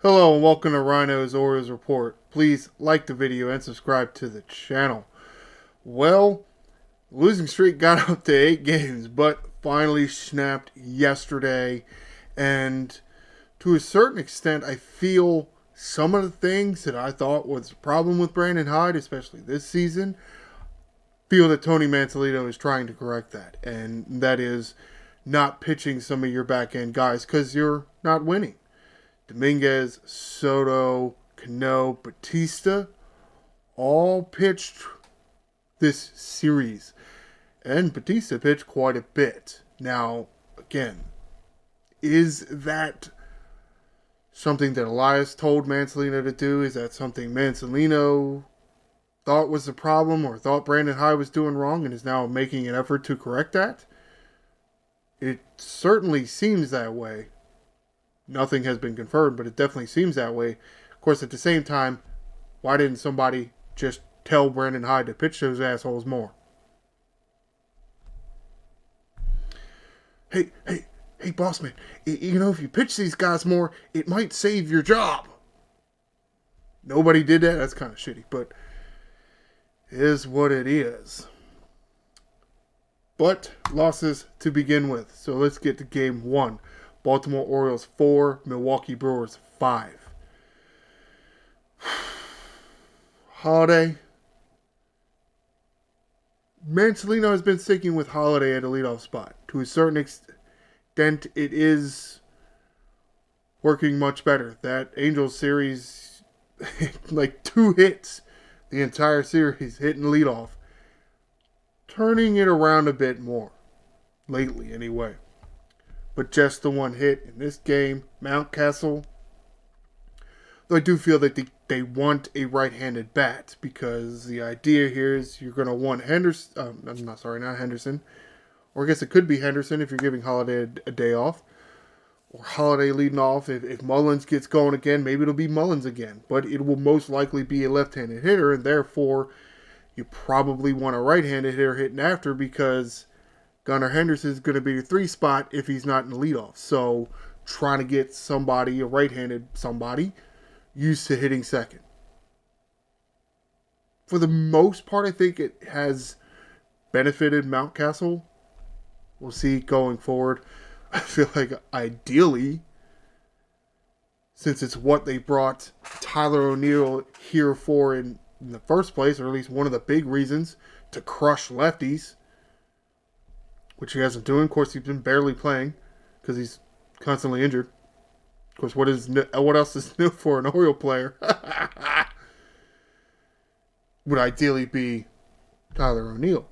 Hello and welcome to Ryno's Orioles Report. Please like the video and subscribe to the channel. Well, losing streak got up to 8 games, but finally snapped yesterday. And to a certain extent, I feel some of the things that I thought was a problem with Brandon Hyde, especially this season, feel that Tony Mansolino is trying to correct that. And that is not pitching some of your back end guys because you're not winning. Dominguez, Soto, Cano, Bautista all pitched this series. And Bautista pitched quite a bit. Now, again, is that something that Elias told Mansolino to do? Is that something Mansolino thought was the problem or thought Brandon Hyde was doing wrong and is now making an effort to correct that? It certainly seems that way. Nothing has been confirmed, but it definitely seems that way. Of course, at the same time, why didn't somebody just tell Brandon Hyde to pitch those assholes more? Hey, boss man, if you pitch these guys more, it might save your job. Nobody did that? That's kind of shitty, but it is what it is. But losses to begin with. So let's get to game one. Baltimore Orioles 4, Milwaukee Brewers 5. Holiday. Mansolino has been sticking with Holiday at a leadoff spot. To a certain extent, it is working much better. That Angels series, like 2 hits the entire series, hitting leadoff. Turning it around a bit more. Lately, anyway. But just the one hit in this game. Mountcastle, though I do feel that they want a right-handed bat because the idea here is you're going to want Henderson. Not Henderson. Or I guess it could be Henderson if you're giving Holiday a day off. Or Holiday leading off. If Mullins gets going again, maybe it'll be Mullins again. But it will most likely be a left-handed hitter, and therefore you probably want a right-handed hitter hitting after because Gunnar Henderson is going to be your 3 spot if he's not in the leadoff. So trying to get somebody, a right-handed somebody, used to hitting second. For the most part, I think it has benefited Mountcastle. We'll see going forward. I feel like ideally, since it's what they brought Tyler O'Neill here for in the first place, or at least one of the big reasons, to crush lefties, which he hasn't doing. Of course, he's been barely playing because he's constantly injured. Of course, what else is new for an Oriole player? Would ideally be Tyler O'Neill,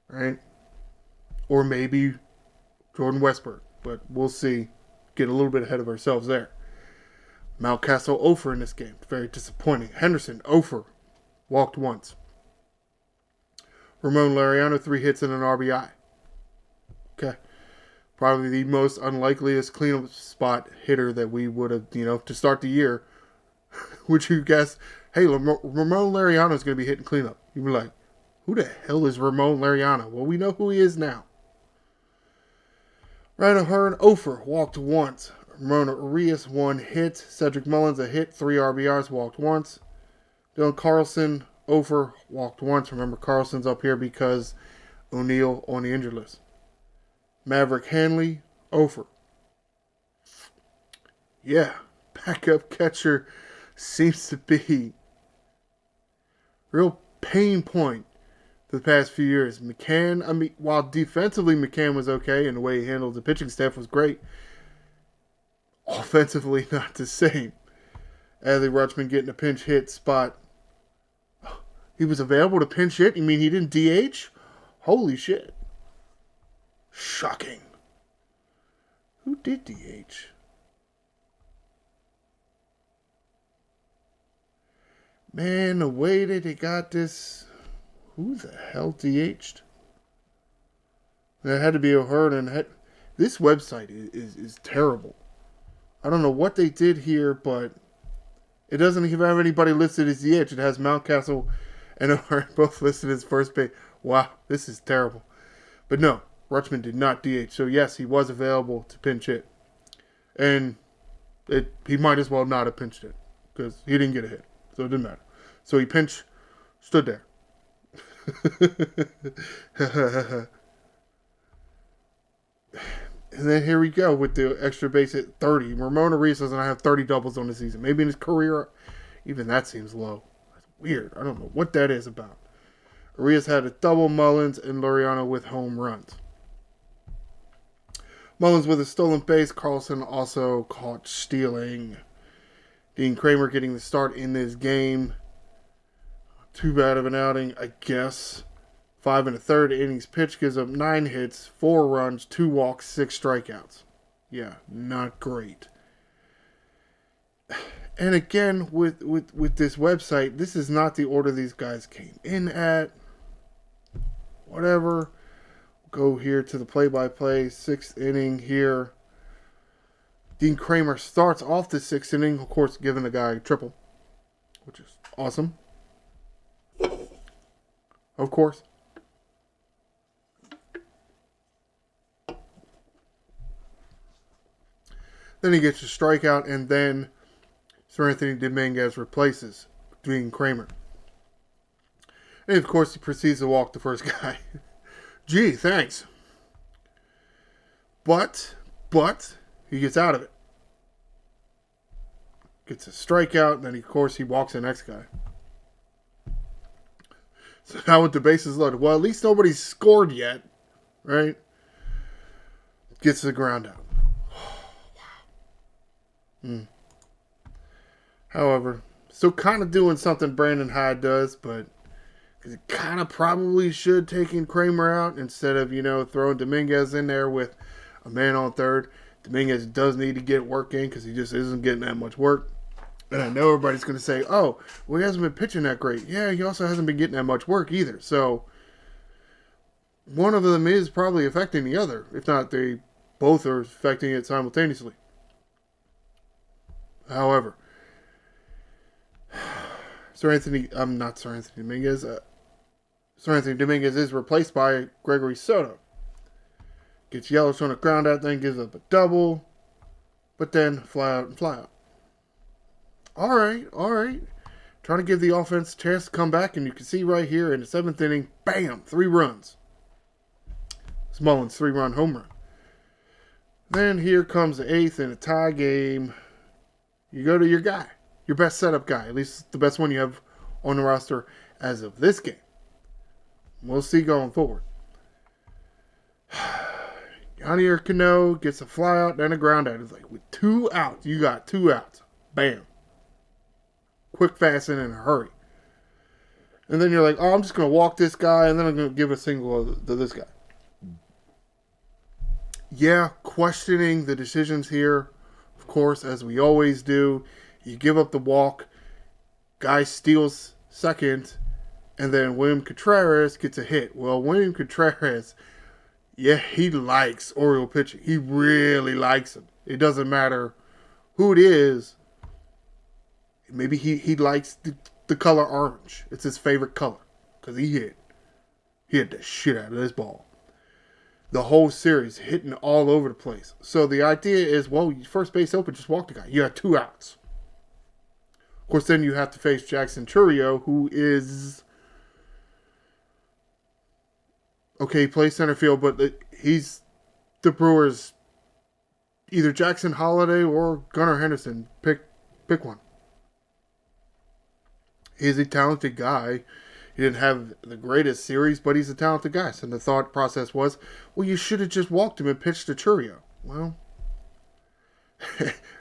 right? Or maybe Jordan Westburg, but we'll see. Get a little bit ahead of ourselves there. Mountcastle 0 for in this game. Very disappointing. Henderson 0 for. Walked once. Ramon Laureano 3 hits and an RBI. Okay. Probably the most unlikeliest cleanup spot hitter that we would have, to start the year. Would you guess, hey, Ramon Laureano is going to be hitting cleanup? You'd be like, who the hell is Ramon Laureano? Well, we know who he is now. Ryno Hearn, 0 for, walked once. Ramon Arias, 1 hit. Cedric Mullins, a hit, 3 RBIs, walked once. Dylan Carlson, 0 for, walked once. Remember, Carlson's up here because O'Neill on the injured list. Maverick Hanley, 0 for. Yeah, backup catcher seems to be real pain point for the past few years. McCann, while defensively McCann was okay and the way he handled the pitching staff was great, offensively not the same. Adley Rutschman getting a pinch hit spot. He was available to pinch hit? You mean he didn't DH? Holy shit. Shocking. Who did DH? Man, the way that they got this... Who the hell DH'd? There had to be O'Hearn. This website is terrible. I don't know what they did here, but it doesn't even have anybody listed as DH. It has Mountcastle and O'Hearn both listed as first base. Wow, this is terrible. But no, Rutschman did not DH. So yes, he was available to pinch hit. And He might as well not have pinched it because he didn't get a hit, so it didn't matter. So he stood there. And then here we go with the extra base at 30. Ramon Arias doesn't have 30 doubles on the season. Maybe in his career, even that seems low. That's weird. I don't know what that is about. Arias had a double, Mullins, and Laureano with home runs. Mullins with a stolen base. Carlson also caught stealing. Dean Kramer getting the start in this game. Too bad of an outing, I guess. 5 1/3 innings pitch gives up 9 hits, 4 runs, 2 walks, 6 strikeouts. Yeah, not great. And again, with this website, this is not the order these guys came in at. Whatever. Go here to the play-by-play. 6th inning here. Dean Kramer starts off the 6th inning, of course, giving the guy a triple, which is awesome. Of course. Then he gets a strikeout, and then Sir Anthony Dominguez replaces Dean Kramer. And of course, he proceeds to walk the first guy. Gee, thanks. But he gets out of it. Gets a strikeout, and then of course he walks the next guy. So now with the bases loaded, well, at least nobody's scored yet, right? Gets the ground out. However, still kind of doing something Brandon Hyde does, but because it kind of probably should taking Kramer out instead of, throwing Dominguez in there with a man on third. Dominguez does need to get work in because he just isn't getting that much work. And I know everybody's going to say, oh, well, he hasn't been pitching that great. Yeah, he also hasn't been getting that much work either. So one of them is probably affecting the other. If not, they both are affecting it simultaneously. However, Sir Anthony Dominguez is replaced by Gregory Soto. Gets yellows on the ground out, then gives up a double, but then fly out and fly out. All right. Trying to give the offense a chance to come back, and you can see right here in the 7th inning, bam, 3 runs. It's Mullins' 3-run home run. Then here comes the 8th in a tie game. You go to your guy, your best setup guy, at least the best one you have on the roster as of this game. We'll see going forward. Yadier Cano gets a fly out, then a ground out. It's like with 2 outs, you got 2 outs. Bam. Quick, fast, and in a hurry. And then you're like, oh, I'm just going to walk this guy, and then I'm going to give a single to this guy. Yeah, questioning the decisions here. Of course, as we always do, you give up the walk, guy steals second, and then William Contreras gets a hit. Well, William Contreras, yeah, he likes Oriole pitching. He really likes him. It doesn't matter who it is. Maybe he likes the color orange. It's his favorite color because he hit the shit out of this ball. The whole series, hitting all over the place. So the idea is, well, first base open, just walk the guy. You have 2 outs. Of course, then you have to face Jackson Chourio, who is... Okay, he plays center field, but he's the Brewers' either Jackson Holliday or Gunnar Henderson. Pick one. He's a talented guy. He didn't have the greatest series, but he's a talented guy. So the thought process was, well, you should have just walked him and pitched to Chourio. Well,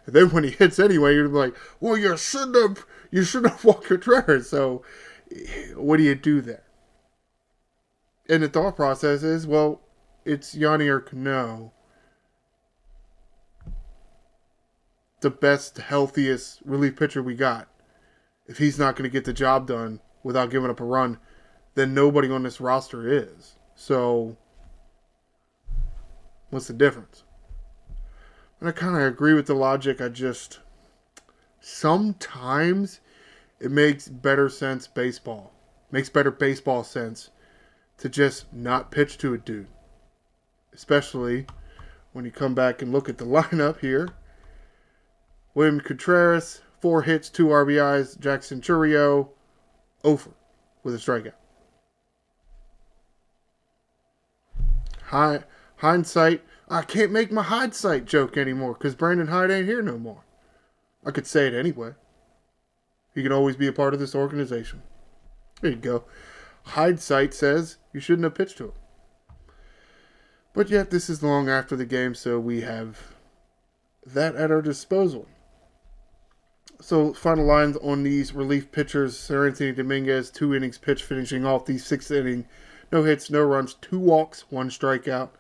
then when he hits anyway, you're like, well, you shouldn't have walked Contreras. So what do you do there? And the thought process is, well, it's Yadier Cano, the best, healthiest relief pitcher we got. If he's not going to get the job done without giving up a run, then nobody on this roster is. So, what's the difference? And I kind of agree with the logic. Sometimes it makes better sense baseball. Makes better baseball sense to just not pitch to a dude. Especially when you come back and look at the lineup here. William Contreras, 4 hits, 2 RBIs. Jackson Chourio, 0 with a strikeout. Hindsight. I can't make my hindsight joke anymore because Brandon Hyde ain't here no more. I could say it anyway. He can always be a part of this organization. There you go. Hindsight says you shouldn't have pitched to him. But yet this is long after the game, so we have that at our disposal. So final lines on these relief pitchers. Sir Anthony Dominguez, 2 innings pitched, finishing off the 6th inning. No hits, no runs, 2 walks, 1 strikeout.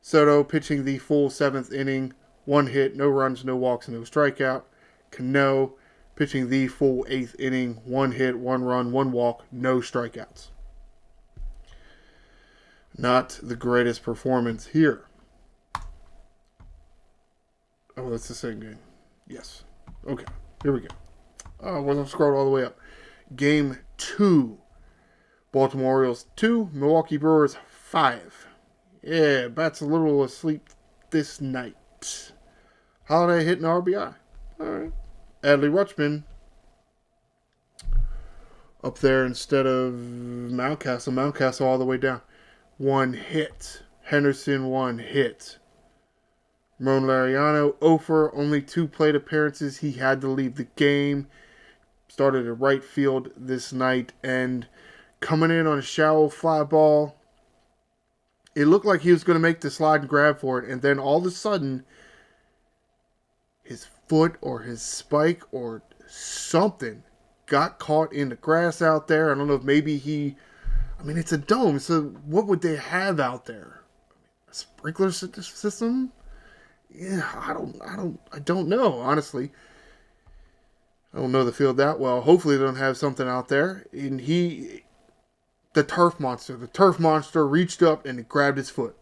Soto pitching the full 7th inning, 1 hit, no runs, no walks, no strikeout. Cano pitching the full 8th inning, 1 hit, 1 run, 1 walk, no strikeouts. Not the greatest performance here. Oh, that's the same game. Yes. Okay, here we go. Oh, wasn't scrolled all the way up. Game 2. Baltimore Orioles 2, Milwaukee Brewers 5. Yeah, Bat's a little asleep this night. Holiday hitting RBI. All right. Adley Rutschman up there instead of Mountcastle. Mountcastle all the way down. 1 hit. Henderson 1 hit. Ramon Laureano 0 only 2 plate appearances. He had to leave the game. Started at right field this night and coming in on a shallow fly ball. It looked like he was going to make the slide and grab for it. And then all of a sudden, his foot or his spike or something got caught in the grass out there. I don't know if maybe it's a dome. So what would they have out there? A sprinkler system? Yeah, I don't know, honestly. I don't know the field that well. Hopefully they don't have something out there. And the turf monster reached up and grabbed his foot.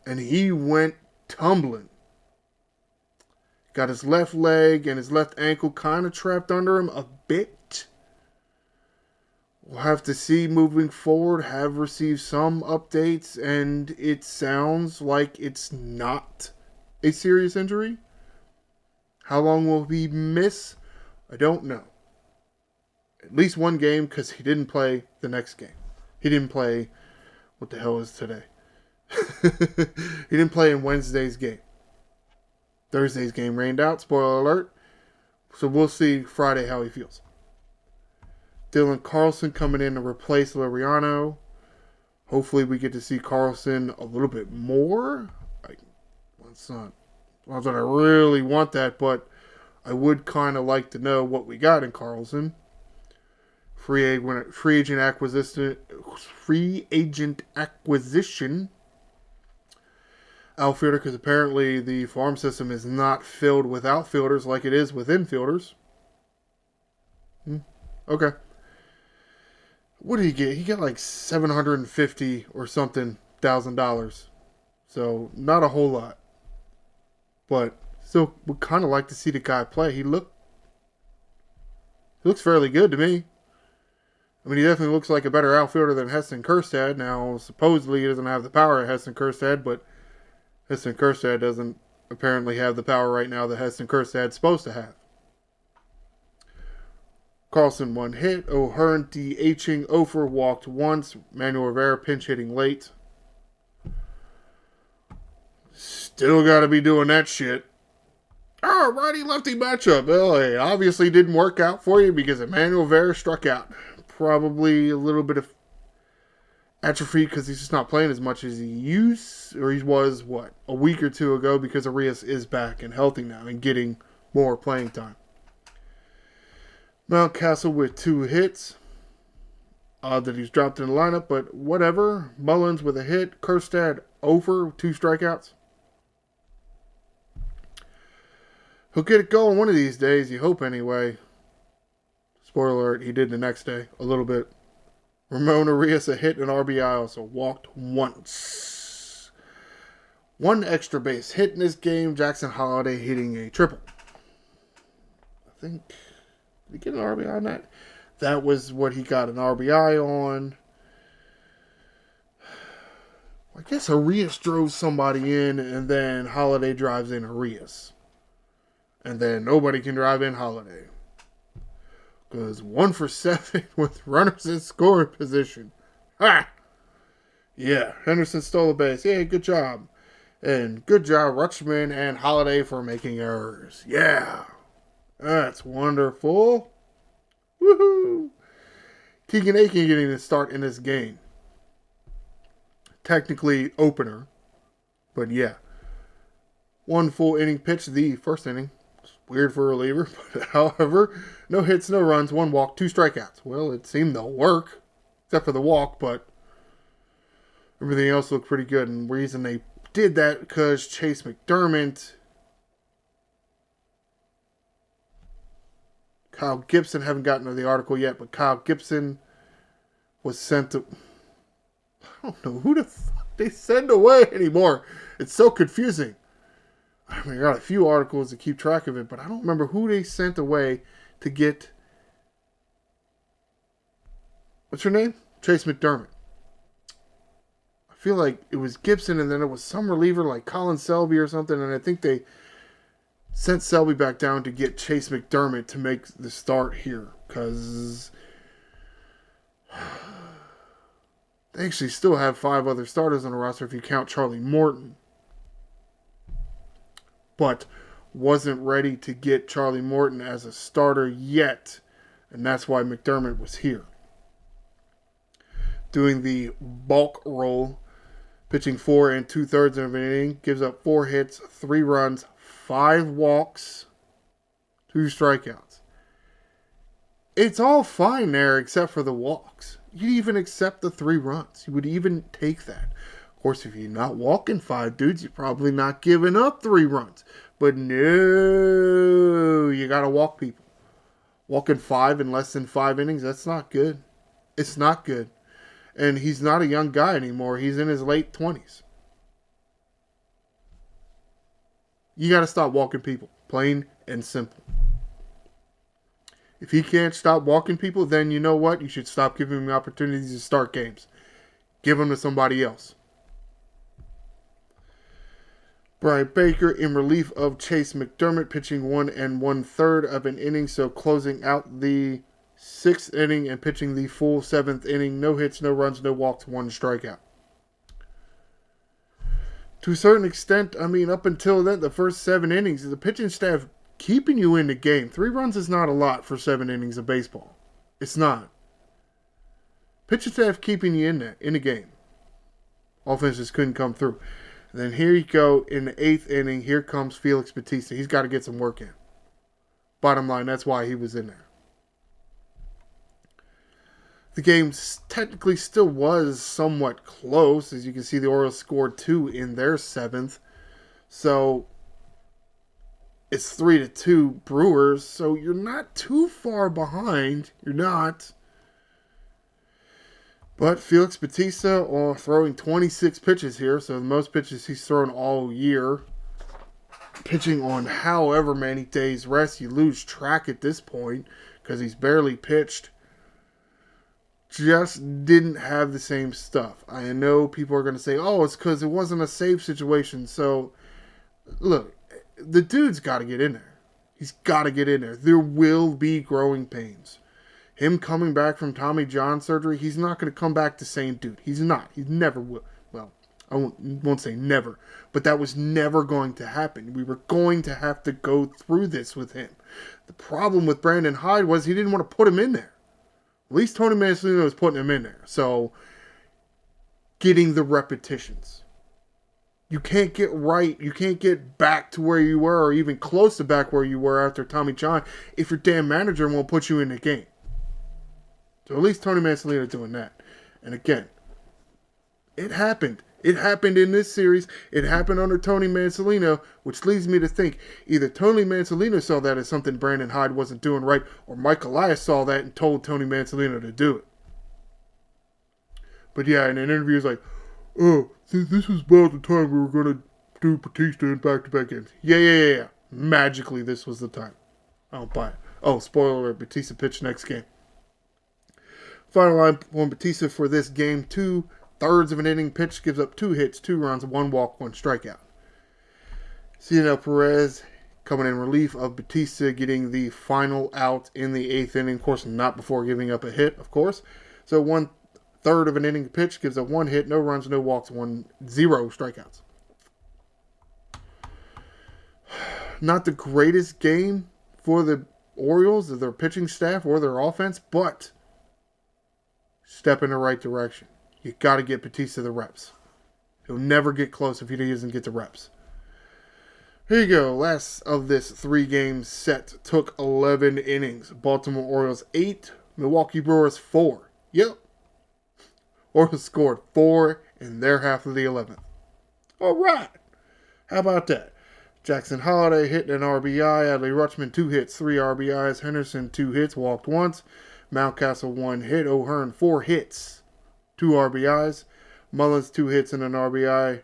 And he went tumbling. Got his left leg and his left ankle kind of trapped under him a bit. We'll have to see moving forward. Have received some updates and it sounds like it's not a serious injury. How long will he miss? I don't know. At least 1 game because he didn't play the next game. He didn't play, what the hell is today? He didn't play in Wednesday's game. Thursday's game rained out, spoiler alert. So we'll see Friday how he feels. Dylan Carlson coming in to replace Laureano. Hopefully we get to see Carlson a little bit more. It's not that I really want that, but I would kind of like to know what we got in Carlson. Free agent acquisition outfielder, because apparently the farm system is not filled with outfielders like it is with infielders. Okay. What did he get? He got like $750 or something $1,000. So not a whole lot. But still would kind of like to see the guy play. He looks fairly good to me. I mean, he definitely looks like a better outfielder than Heston Kjerstad. Now, supposedly he doesn't have the power of Heston Kjerstad, but Heston Kjerstad doesn't apparently have the power right now that Heston Kjerstad's supposed to have. Carlson 1 hit. O'Hearn DHing. Ofer walked once. Manuel Rivera pinch hitting late. Still got to be doing that shit. Oh, righty-lefty matchup. Well, it obviously didn't work out for you because Emmanuel Rivera struck out. Probably a little bit of atrophy because he's just not playing as much as he was, a week or 2 ago, because Arias is back and healthy now and getting more playing time. Mountcastle with 2 hits. Odd that he's dropped in the lineup, but whatever. Mullins with a hit. Kjerstad over 2 strikeouts. He'll get it going one of these days, you hope anyway. Spoiler alert, he did the next day, a little bit. Ramon Arias a hit and RBI, also walked once. 1 extra base hit in this game. Jackson Holliday hitting a triple. I think, did he get an RBI on that? That was what he got an RBI on. I guess Arias drove somebody in, and then Holliday drives in Arias. And then nobody can drive in Holiday. Goes 1 for 7 with runners in scoring position. Ha! Yeah, Henderson stole a base. Yeah, good job. And good job, Rutschman and Holiday, for making errors. Yeah, that's wonderful. Woohoo! Keegan Aiken getting the start in this game. Technically opener, but yeah. 1 full inning pitch, the first inning. Weird for a reliever, but however, no hits, no runs, 1 walk, 2 strikeouts. Well, it seemed to work, except for the walk, but everything else looked pretty good. And the reason they did that because Chase McDermott, Kyle Gibson, haven't gotten to the article yet, but Kyle Gibson was sent to, I don't know who the fuck they send away anymore. It's so confusing. I mean, I got a few articles to keep track of it, but I don't remember who they sent away to get, what's her name? Chase McDermott. I feel like it was Gibson, and then it was some reliever like Colin Selby or something, and I think they sent Selby back down to get Chase McDermott to make the start here, because they actually still have 5 other starters on the roster if you count Charlie Morton. But wasn't ready to get Charlie Morton as a starter yet, and that's why McDermott was here. Doing the bulk role, pitching 4 2/3 of an inning, gives up 4 hits, 3 runs, 5 walks, 2 strikeouts. It's all fine there except for the walks. You'd even accept the 3 runs. You would even take that. Of course, if you're not walking 5 dudes, you're probably not giving up 3 runs. But no, you got to walk people. Walking 5 in less than 5 innings, that's not good. It's not good. And he's not a young guy anymore. He's in his late 20s. You got to stop walking people. Plain and simple. If he can't stop walking people, then you know what? You should stop giving him opportunities to start games. Give them to somebody else. Brian Baker in relief of Chase McDermott, pitching 1 1/3 of an inning, so closing out the 6th inning and pitching the full 7th inning. No hits, no runs, no walks, 1 strikeout. To a certain extent, I mean, up until then, the first 7 innings, the pitching staff keeping you in the game. 3 runs is not a lot for 7 innings of baseball. It's not. Pitching staff keeping you in the game. Offense just couldn't come through. And then here you go in the 8th inning. Here comes Felix Bautista. He's got to get some work in. Bottom line, that's why he was in there. The game technically still was somewhat close. As you can see, the Orioles scored 2 in their 7th. So it's 3-2 Brewers. So you're not too far behind. You're not. But Felix Bautista throwing 26 pitches here, so the most pitches he's thrown all year. Pitching on however many days rest, you lose track at this point because he's barely pitched. Just didn't have the same stuff. I know people are going to say, oh, it's because it wasn't a save situation. So, look, the dude's got to get in there. He's got to get in there. There will be growing pains. Him coming back from Tommy John surgery, he's not going to come back the same dude. He's not. He never will. Well, I won't say never, but that was never going to happen. We were going to have to go through this with him. The problem with Brandon Hyde was he didn't want to put him in there. At least Tony Mansolino was putting him in there. So, getting the repetitions. You can't get right. You can't get back to where you were or even close to back where you were after Tommy John if your damn manager won't put you in the game. So at least Tony Mansolino doing that. And again, it happened. It happened in this series. It happened under Tony Mansolino, which leads me to think either Tony Mansolino saw that as something Brandon Hyde wasn't doing right, or Mike Elias saw that and told Tony Mansolino to do it. But yeah, in an interview, he was like, oh, this was about the time we were going to do Bautista in back-to-back games. Yeah. Magically, this was the time. I don't buy it. Oh, spoiler alert, Bautista pitched next game. Final line on Bautista for this game, 2/3 of an inning pitch, gives up 2 hits, 2 runs, 1 walk, 1 strikeout. Cionel Perez coming in relief of Bautista, getting the final out in the 8th inning. Of course, not before giving up a hit, of course. So 1/3 of an inning pitch gives up 1 hit, no runs, no walks, 0 strikeouts. Not the greatest game for the Orioles, or their pitching staff, or their offense, but step in the right direction. You got to get Bautista the reps. He'll never get close if he doesn't get the reps. Here you go. Last of this 3-game set took 11 innings. Baltimore Orioles 8, Milwaukee Brewers 4. Yep. Orioles scored 4 in their half of the 11th. All right. How about that? Jackson Holliday hitting an RBI. Adley Rutschman 2 hits, 3 RBIs. Henderson 2 hits, walked once. Mountcastle 1 hit. O'Hearn 4 hits, 2 RBIs. Mullins 2 hits and an RBI.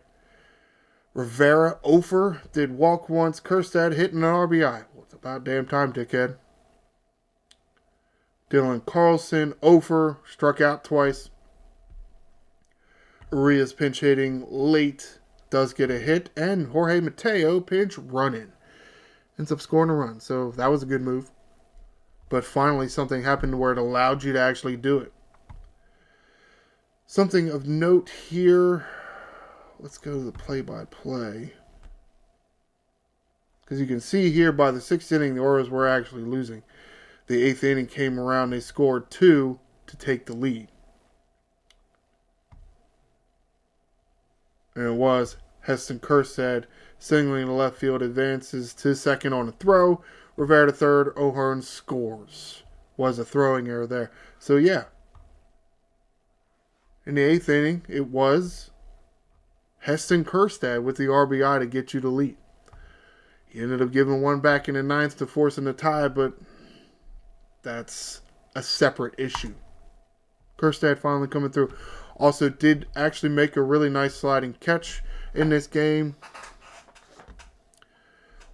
Rivera, Ofer, did walk once. Kjerstad hitting an RBI. Well, it's about damn time, dickhead. Dylan Carlson, Ofer, struck out twice. Urias pinch hitting late, does get a hit. And Jorge Mateo pinch running. Ends up scoring a run. So that was a good move. But finally something happened where it allowed you to actually do it. Something of note here. Let's go to the play-by-play. Because you can see here by the 6th inning, the Orioles were actually losing. The 8th inning came around. They scored 2 to take the lead. And it was Heston Kjerstad singling to left field, advances to second on a throw. Rivera to third. O'Hearn scores. Was a throwing error there. So, yeah. In the 8th inning, it was Heston Kjerstad with the RBI to get you the lead. He ended up giving one back in the 9th to forcing the tie, but that's a separate issue. Kjerstad finally coming through. Also did actually make a really nice sliding catch in this game.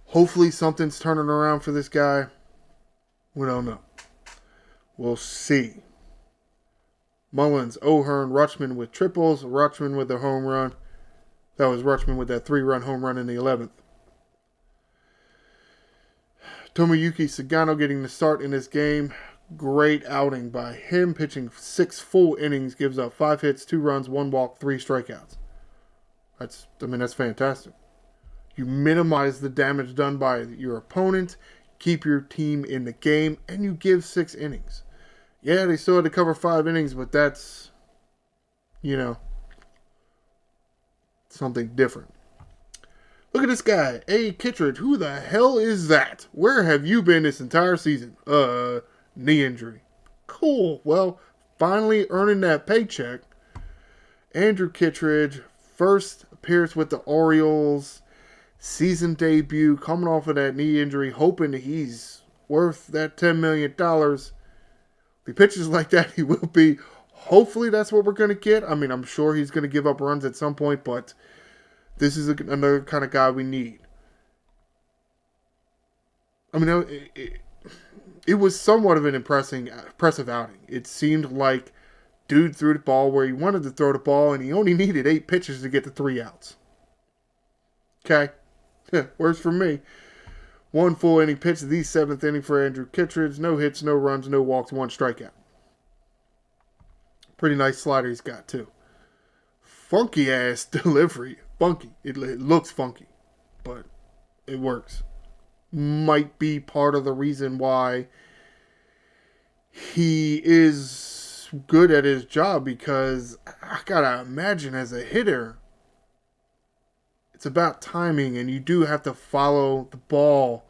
Hopefully something's turning around for this guy. We don't know. We'll see. Mullins, O'Hearn, Rutschman with triples. Rutschman with a home run. That was Rutschman with that 3-run home run in the 11th. Tomoyuki Sagano getting the start in this game. Great outing by him, pitching 6 full innings, gives up 5 hits, 2 runs, 1 walk, 3 strikeouts. That's fantastic. You minimize the damage done by your opponent, keep your team in the game, and you give 6 innings. Yeah, they still had to cover 5 innings, but that's, something different. Look at this guy, A. Kittredge. Who the hell is that? Where have you been this entire season? Knee injury. Cool. Well, finally earning that paycheck. Andrew Kittredge, first appearance with the Orioles, season debut, coming off of that knee injury, hoping that he's worth that $10 million. If he pitches like that, he will be. Hopefully that's what we're going to get. I mean, I'm sure he's going to give up runs at some point, but this is another kind of guy we need. I mean, it was somewhat of an impressive outing. It seemed like dude threw the ball where he wanted to throw the ball, and he only needed 8 pitches to get the 3 outs. Okay? Works for me. 1 full inning pitch, the 7th inning for Andrew Kittredge. No hits, no runs, no walks, 1 strikeout. Pretty nice slider he's got, too. Funky ass delivery. Funky. It looks funky, but it works. Might be part of the reason why he is good at his job, because I gotta imagine as a hitter, it's about timing, and you do have to follow the ball,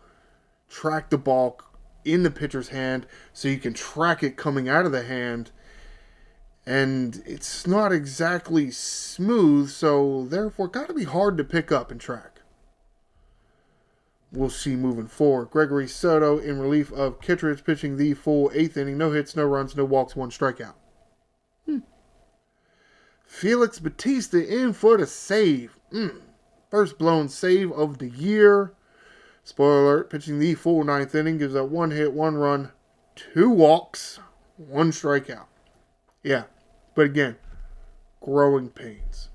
track the ball in the pitcher's hand so you can track it coming out of the hand. And it's not exactly smooth, so therefore got to be hard to pick up and track. We'll see moving forward. Gregory Soto in relief of Kittredge, pitching the full 8th inning. No hits, no runs, no walks, 1 strikeout. Felix Bautista in for the save. First blown save of the year. Spoiler alert, pitching the full 9th inning. Gives up 1 hit, 1 run, 2 walks, 1 strikeout. Yeah, but again, growing pains.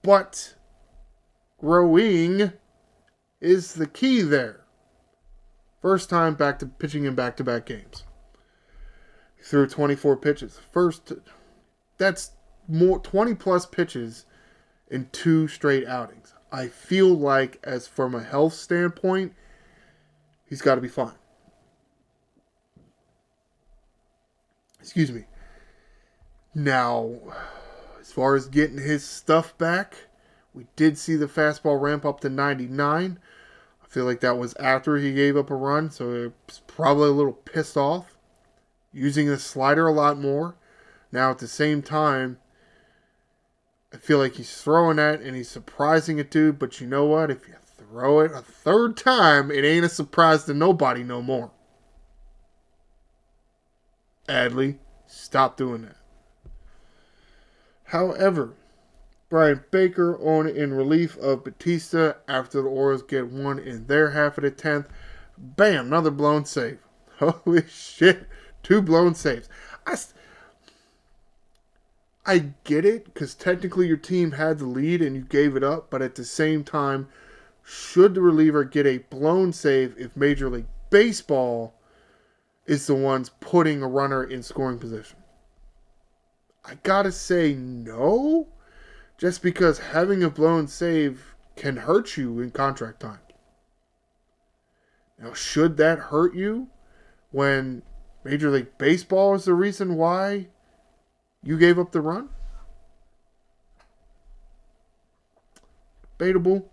But growing is the key there. First time back to pitching in back-to-back games. He threw 24 pitches. That's more 20 plus pitches in 2 straight outings. I feel like, as from a health standpoint, he's got to be fine. Excuse me. Now, as far as getting his stuff back, we did see the fastball ramp up to 99. I feel like that was after he gave up a run, so he was probably a little pissed off. Using the slider a lot more. Now, at the same time, I feel like he's throwing that and he's surprising it, dude. But you know what? If you throw it a third time, it ain't a surprise to nobody no more. Adley, stop doing that. However, Brian Baker on in relief of Bautista after the Orioles get one in their half of the 10th. Bam, another blown save. Holy shit, 2 blown saves. I get it, because technically your team had the lead and you gave it up, but at the same time, should the reliever get a blown save if Major League Baseball is the ones putting a runner in scoring position? I gotta say no, just because having a blown save can hurt you in contract time. Now, should that hurt you when Major League Baseball is the reason why you gave up the run? Debatable.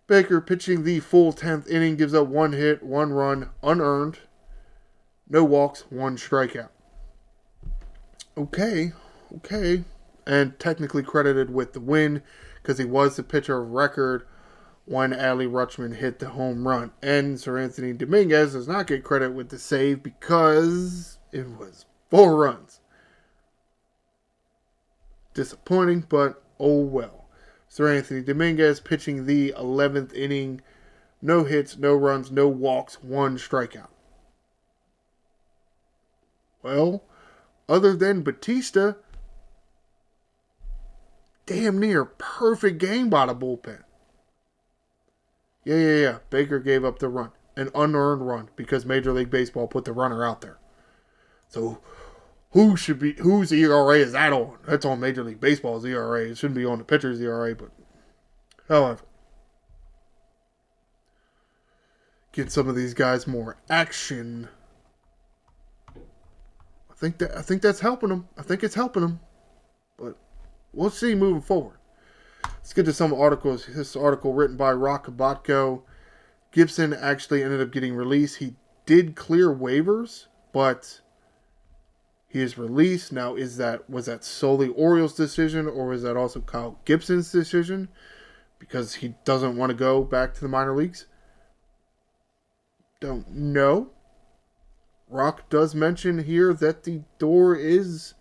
Baker pitching the full 10th inning, gives up 1 hit, 1 run, unearned, no walks, 1 strikeout. Okay. And technically credited with the win because he was the pitcher of record when Adley Rutschman hit the home run. And Sir Anthony Dominguez does not get credit with the save because it was 4 runs. Disappointing, but oh well. Sir Anthony Dominguez pitching the 11th inning. No hits, no runs, no walks, 1 strikeout. Well, other than Bautista, damn near perfect game by the bullpen. Yeah. Baker gave up the run. An unearned run because Major League Baseball put the runner out there. So whose ERA is that on? That's on Major League Baseball's ERA. It shouldn't be on the pitcher's ERA, but however. Get some of these guys more action. I think that's helping them. I think it's helping them. But we'll see moving forward. Let's get to some articles. This article written by Rock Kabatko. Gibson actually ended up getting released. He did clear waivers, but he is released. Now, was that solely Orioles' decision, or was that also Kyle Gibson's decision? Because he doesn't want to go back to the minor leagues? Don't know. Rock does mention here that the door is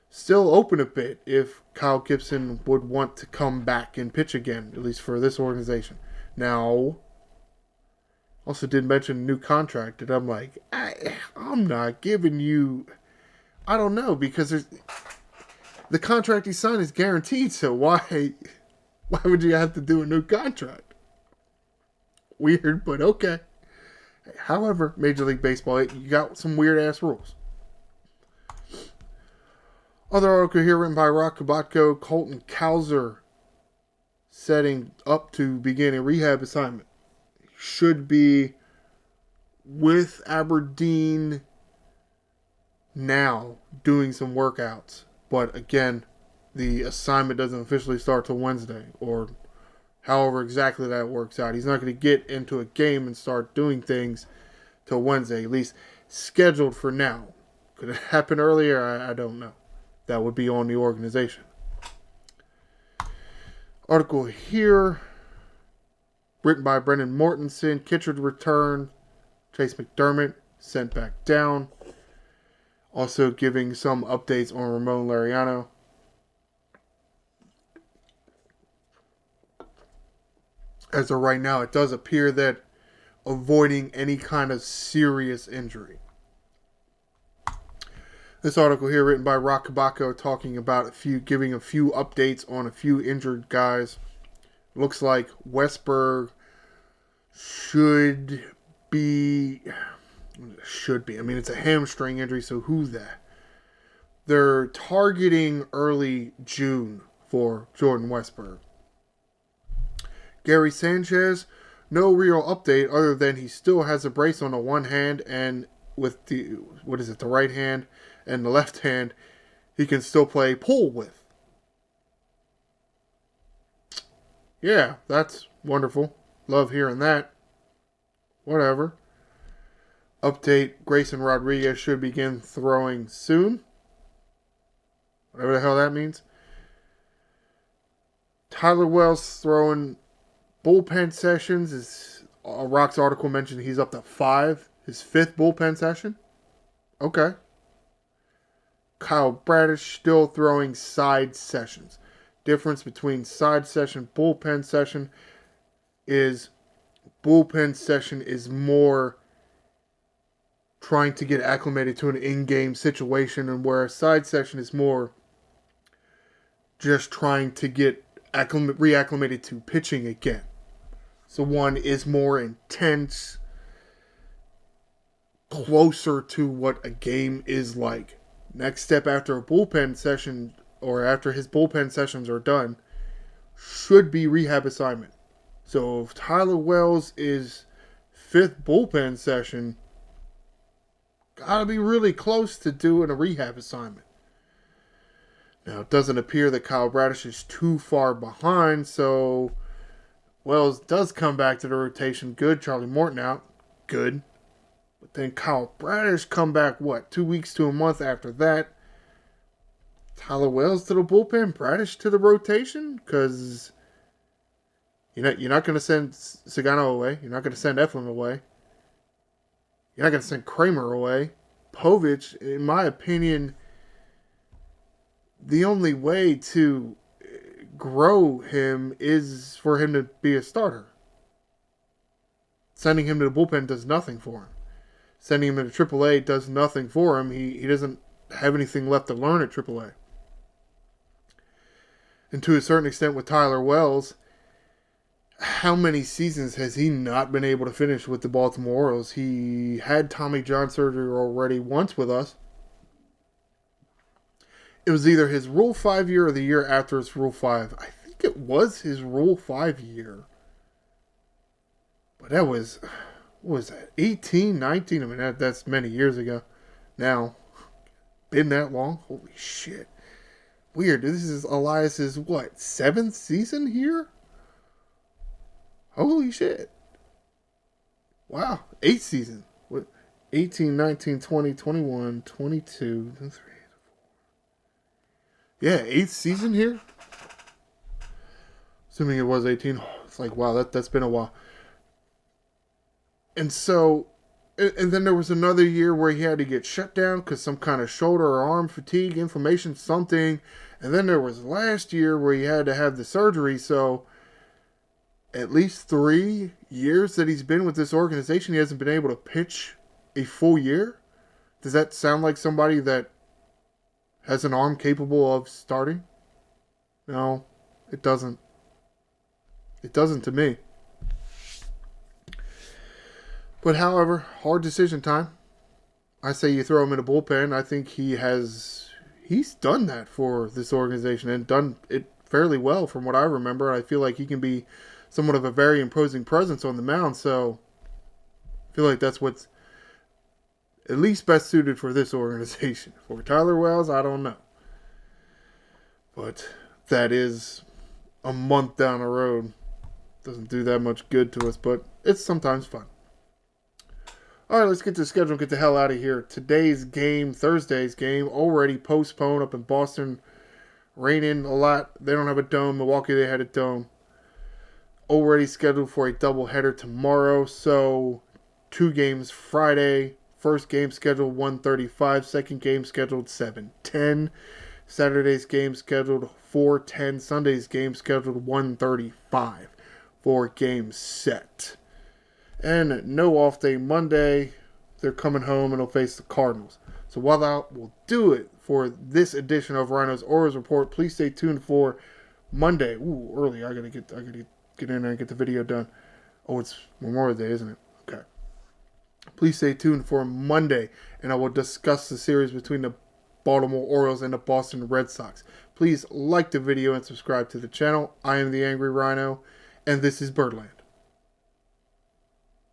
still open a bit if Kyle Gibson would want to come back and pitch again, at least for this organization. Now, also did mention a new contract, and I'm like, I'm not giving you, I don't know, because the contract he signed is guaranteed, so why would you have to do a new contract? Weird, but okay. However, Major League Baseball, you got some weird-ass rules. Other article here written by Rock Kabatko. Colton Cowser setting up to begin a rehab assignment. Should be with Aberdeen now doing some workouts. But again, the assignment doesn't officially start till Wednesday, or however exactly that works out. He's not going to get into a game and start doing things till Wednesday, at least scheduled for now. Could it happen earlier? I don't know. That would be on the organization. Article here, written by Brendan Mortensen. Kitchard return. Chase McDermott sent back down. Also giving some updates on Ramon Laureano. As of right now, it does appear that avoiding any kind of serious injury. This article here written by Rock Kabatko talking about giving a few updates on a few injured guys. Looks like Westberg should be. Should be. I mean, it's a hamstring injury, so who's that? They're targeting early June for Jordan Westburg. Gary Sanchez, no real update other than he still has a brace on the one hand, and with the right hand and the left hand, he can still play pull with. Yeah, that's wonderful. Love hearing that. Whatever. Update, Grayson Rodriguez should begin throwing soon. Whatever the hell that means. Tyler Wells throwing bullpen sessions. Rock's article mentioned he's up to 5. His 5th bullpen session. Okay. Kyle Bradish still throwing side sessions. Difference between side session, bullpen session is more trying to get acclimated to an in-game situation, and where a side session is more just trying to get reacclimated to pitching again. So one is more intense, closer to what a game is like. Next step after a bullpen session, or after his bullpen sessions are done, should be rehab assignment. So if Tyler Wells is 5th bullpen session, gotta be really close to doing a rehab assignment. Now, it doesn't appear that Kyle Bradish is too far behind, so Wells does come back to the rotation. Good. Charlie Morton out. Good. But then Kyle Bradish come back, 2 weeks to a month after that? Tyler Wells to the bullpen, Bradish to the rotation? Because you're not going to send Sagano away. You're not going to send Eflin away. You're not going to send Kramer away. Povich, in my opinion, the only way to grow him is for him to be a starter. Sending him to the bullpen does nothing for him. Sending him to AAA does nothing for him. He doesn't have anything left to learn at AAA. And to a certain extent with Tyler Wells, how many seasons has he not been able to finish with the Baltimore Orioles? He had Tommy John surgery already once with us. It was either his Rule 5 year or the year after his Rule 5. I think it was his Rule 5 year. But that was, what was that, 18, 19? I mean, that's many years ago. Now, been that long? Holy shit. Weird. This is Elias's, 7th season here? Holy shit. Wow. 8th season. 18, 19, 20, 21, 22, 23. Yeah, 8th season here? Assuming it was 18. It's like, wow, that's been a while. And so, and then there was another year where he had to get shut down because some kind of shoulder or arm fatigue, inflammation, something. And then there was last year where he had to have the surgery. So, at least 3 years that he's been with this organization, he hasn't been able to pitch a full year. Does that sound like somebody that has an arm capable of starting? No, it doesn't. It doesn't to me. But however, hard decision time. I say you throw him in a bullpen. I think he's done that for this organization and done it fairly well from what I remember. I feel like he can be somewhat of a very imposing presence on the mound. So I feel like that's what's at least best suited for this organization. For Tyler Wells, I don't know. But that is a month down the road. Doesn't do that much good to us, but it's sometimes fun. All right, let's get to the schedule and get the hell out of here. Today's game, Thursday's game, already postponed up in Boston. Raining a lot. They don't have a dome. Milwaukee, they had a dome. Already scheduled for a doubleheader tomorrow. So, 2 games Friday. First game scheduled 1:35. Second game scheduled 7:10. Saturday's game scheduled 4:10. Sunday's game scheduled 1:35. 4 games set. And no off day Monday. They're coming home and they'll face the Cardinals. So while that will do it for this edition of Ryno's Orioles Report, please stay tuned for Monday. Ooh, early. I gotta get in there and get the video done. Oh, it's Memorial Day, isn't it? Okay. Please stay tuned for Monday, and I will discuss the series between the Baltimore Orioles and the Boston Red Sox. Please like the video and subscribe to the channel. I am the Angry Rhino, and this is Birdland.